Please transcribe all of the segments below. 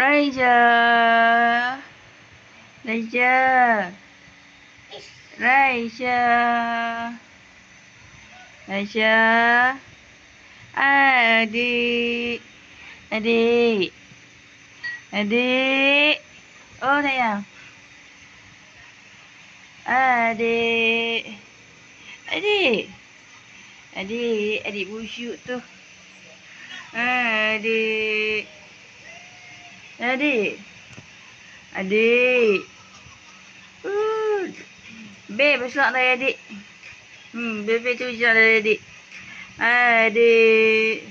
Raja. Raja. Raja. Raja. Adik. Adik. Adik. Oh, sayang. Adik. Adik. Adik. Adik busuk tu. Adik. Adik. Adik. Beb besar dari adik. Beb tu besar dari adik. Adik.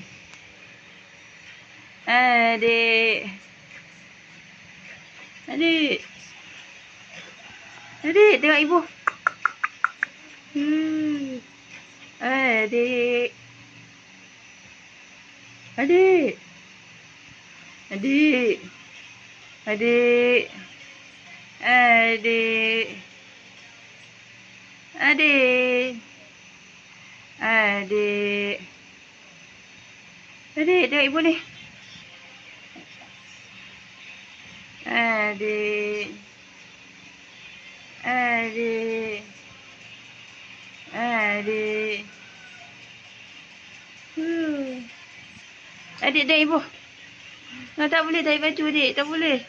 Adik. Adik. Adik, tengok ibu. Adik. Adik. Adik. Adik. Adik. Adik. Adik. Adik, tengok ibu ni. Adik. Adik. Adik. Adik dan ibu. Tak boleh tarik baju adik. Tak boleh.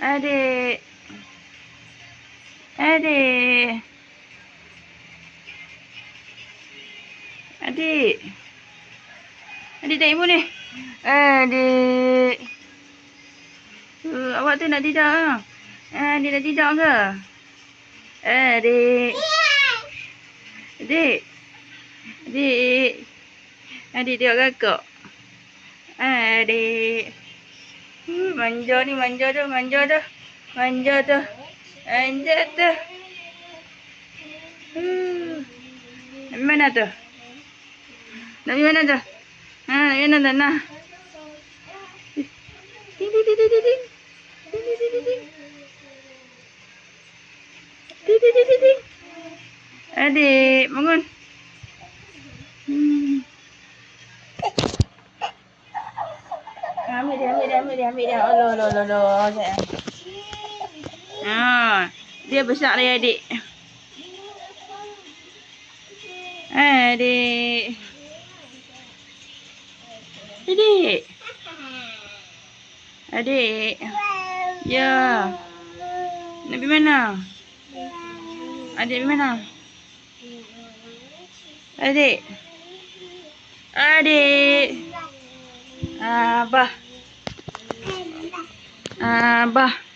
Adik. Adik. Adik. Adik dan ibu ni. Adik. Awak tu nak tidur ke? Adik nak tidur ke? Adik. Adik. Adik. Adik tengok kakak. Adik. Manja ni, manja tu, manja tu. Manja tu. Manja tu. Nak pergi mana tu? Nak pergi mana tu? Nak pergi mana tu? Nah. Ding, ding, ding, ding, ding. Ding, ding, ding, ding, ding. Ding, ding, ding, ding, ding. Adik, bangun. Ambil dia. Allah, sayang. Dia besar dari adik. Adik. Adik. Adik. Ya. Nak pergi mana? Adik pergi mana? Adik. Adik. Abah. Abah.